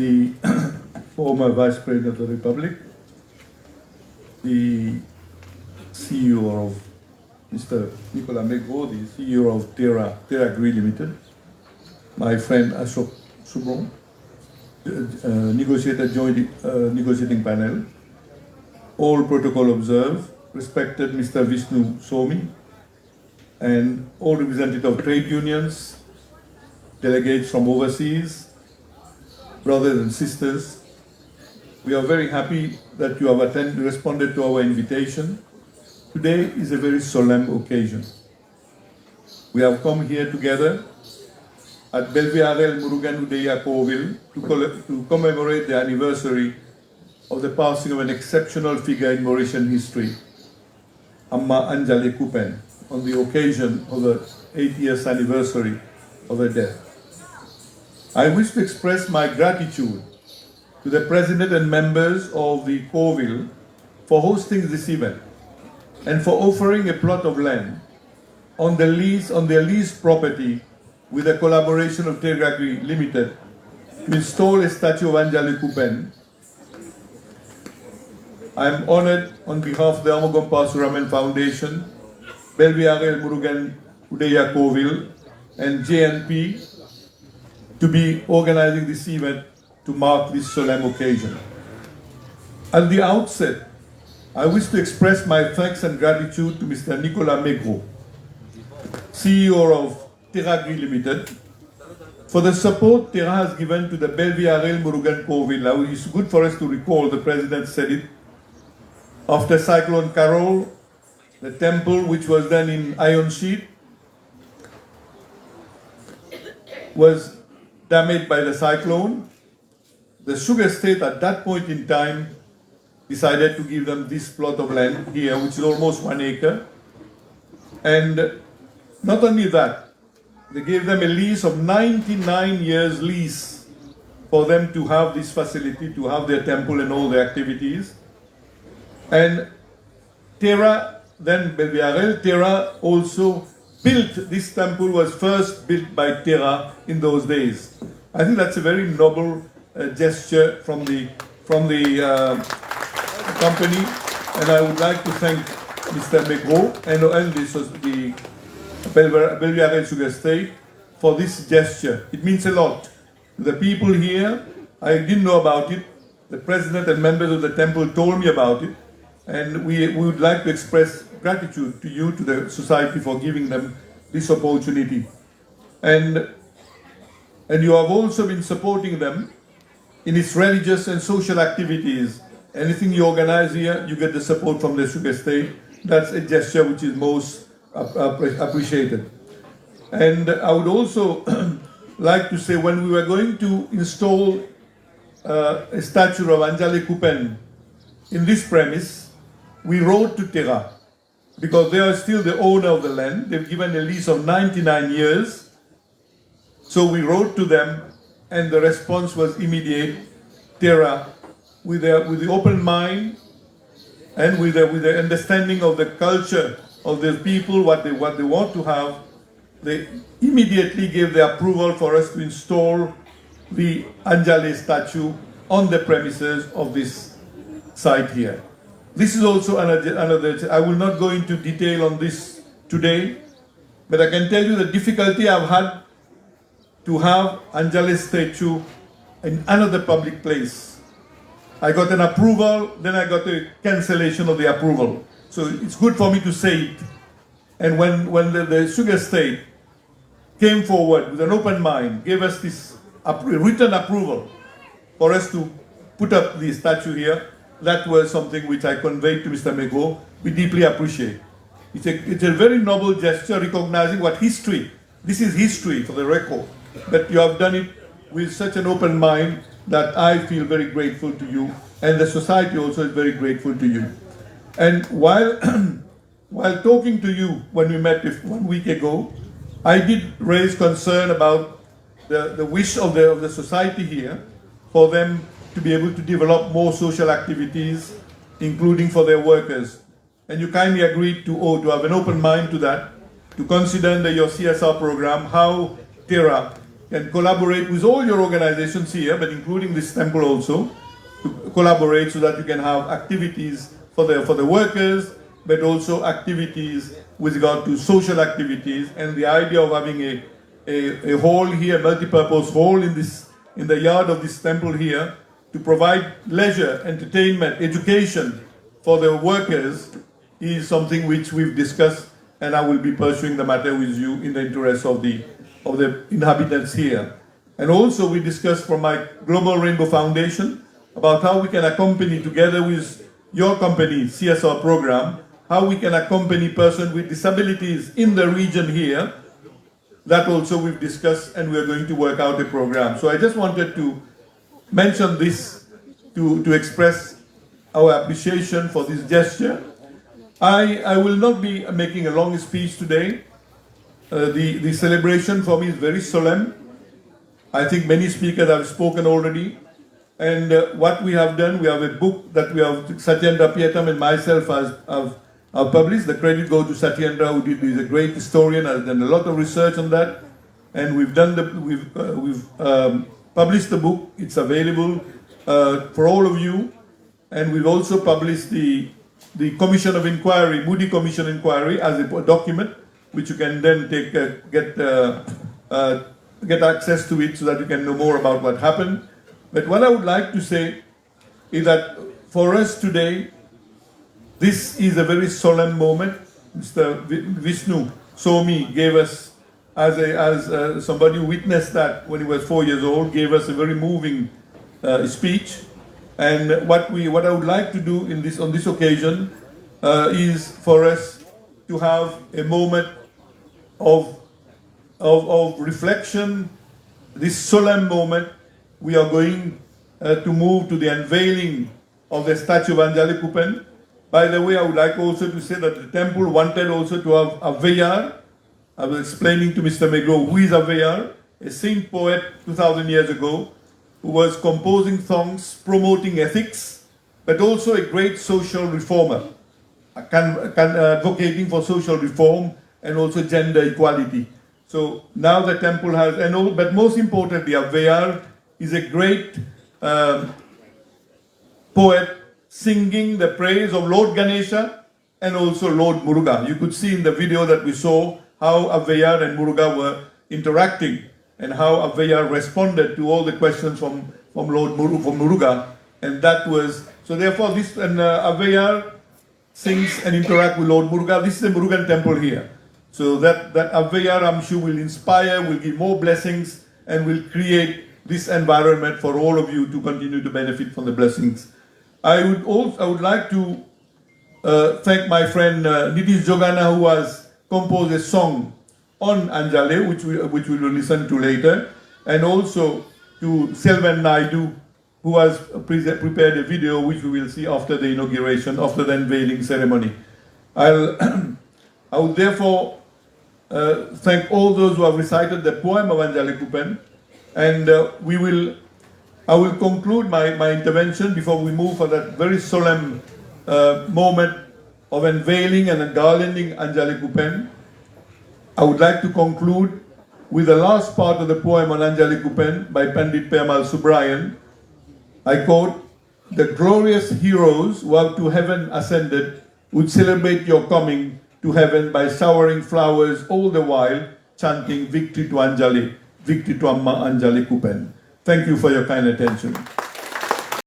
the former Vice President of the Republic, the CEO of Mr. Nicolas Megro, the CEO of Terra Agri Limited, my friend Ashok Subron, negotiating panel, all protocol observed, respected Mr. Vishnu Somi, and all representatives of trade unions, delegates from overseas, brothers and sisters. We are very happy that you have responded to our invitation. Today is a very solemn occasion. We have come here together at Belviarel Murugan Udeya Kovil to commemorate the anniversary of the passing of an exceptional figure in Mauritian history, Amma Anjalay Coopen, on the occasion of the 80th anniversary of her death. I wish to express my gratitude to the President and members of the Kovil for hosting this event and for offering a plot of land on their leased property with the collaboration of Terra Agri Limited to install a statue of Anjalay Coopen. I am honored on behalf of the Armoogum Parsuramen Foundation, Belviarel Murugan Udeya Kovil, and JNP to be organizing this event to mark this solemn occasion. At the outset, I wish to express my thanks and gratitude to Mr. Nicolas Megro, CEO of Terra Agri Limited, for the support Terra has given to the Belviarel Murugan Kovil. Now, it's good for us to recall, the President said it, after Cyclone Carol, the temple, which was done in iron sheet, was damaged by the cyclone. The sugar state at that point in time decided to give them this plot of land here, which is almost 1 acre. And not only that, they gave them a lease of 99 years lease for them to have this facility, to have their temple and all their activities. And Terra, then Belviarel, Terra also built, this temple was first built by Terra in those days. I think that's a very noble gesture from the company, and I would like to thank Mr. Megro and the Belviarel Sugar State for this gesture. It means a lot to the people here. I didn't know about it. The President and members of the temple told me about it, and we would like to express gratitude to you, to the society, for giving them this opportunity. And you have also been supporting them in its religious and social activities. Anything you organize here, you get the support from the Sugar State. That's a gesture which is most appreciated. And I would also like to say, when we were going to install a statue of Anjalay Coopen in this premise, we wrote to Terra, because they are still the owner of the land. They've given a lease of 99 years. So we wrote to them, and the response was immediate. Terra, with the open mind and with the understanding of the culture of the people, what they want to have, they immediately gave the approval for us to install the Anjalay statue on the premises of this site here. This is also another, I will not go into detail on this today, but I can tell you the difficulty I've had to have Anjalay statue in another public place. I got an approval, then I got a cancellation of the approval. So it's good for me to say it. And when the Sugar State came forward with an open mind, gave us this written approval for us to put up the statue here, that was something which I conveyed to Mr. Megro. We deeply appreciate. It's a very noble gesture, recognizing what history, this is history for the record, but you have done it with such an open mind that I feel very grateful to you, and the society also is very grateful to you. And while talking to you when we met 1 week ago, I did raise concern about the wish of the society here for them to be able to develop more social activities, including for their workers. And you kindly agreed to have an open mind to that, to consider under your CSR program how Terra can collaborate with all your organizations here, but including this temple also, to collaborate so that you can have activities for the workers, but also activities with regard to social activities, and the idea of having a hall here, multi-purpose hall in the yard of this temple here, to provide leisure, entertainment, education for the workers is something which we've discussed, and I will be pursuing the matter with you in the interest of the inhabitants here. And also we discussed from my Global Rainbow Foundation about how we can accompany together with your company, CSR program, how we can accompany persons with disabilities in the region here. That also we've discussed, and we're going to work out a program. So I just wanted to mention this to express our appreciation for this gesture. I will not be making a long speech today. The celebration for me is very solemn. I think many speakers have spoken already. And what we have done, we have a book that we have, Satyendra Pietam and myself have published. The credit goes to Satyendra, who is a great historian, has done a lot of research on that. And we've published the book. It's available for all of you. And we've also published the Commission of Inquiry, Moody Commission Inquiry, as a document, which you can then get access to it so that you can know more about what happened. But what I would like to say is that for us today, this is a very solemn moment. Mr. Vishnu Somi gave us, as somebody who witnessed that when he was 4 years old, gave us a very moving speech. And what I would like to do on this occasion is for us to have a moment of reflection. This solemn moment, we are going to move to the unveiling of the statue of Anjalay Coopen. By the way, I would like also to say that the temple wanted also to have a Aveyar. I was explaining to Mr. Megro who is Aveyar, a saint poet 2,000 years ago, who was composing songs promoting ethics, but also a great social reformer, advocating for social reform and also gender equality. So now the temple has, but most importantly, Aveyar is a great poet singing the praise of Lord Ganesha and also Lord Muruga. You could see in the video that we saw how Aveyar and Muruga were interacting and how Aveyar responded to all the questions from Muruga. And that was, so therefore this, and Aveyar sings and interacts with Lord Muruga. This is the Murugan temple here. So that Aveyar, I'm sure, will inspire, will give more blessings, and will create this environment for all of you to continue to benefit from the blessings. I would like to thank my friend Nitish Jogana, who has composed a song on Anjalay, which we will listen to later, and also to Selvan Naidu, who has prepared a video which we will see after the inauguration, after the unveiling ceremony. I would therefore thank all those who have recited the poem of Anjalay Coopen, and I will conclude my intervention before we move for that very solemn moment of unveiling and garlanding Anjalay Coopen. I would like to conclude with the last part of the poem on Anjalay Coopen by Pandit Perumal Subrayan. I quote, "The glorious heroes who have to heaven ascended would celebrate your coming to heaven by showering flowers all the while, chanting victory to Anjalay, victory to Amma Anjalay Coopen." Thank you for your kind attention.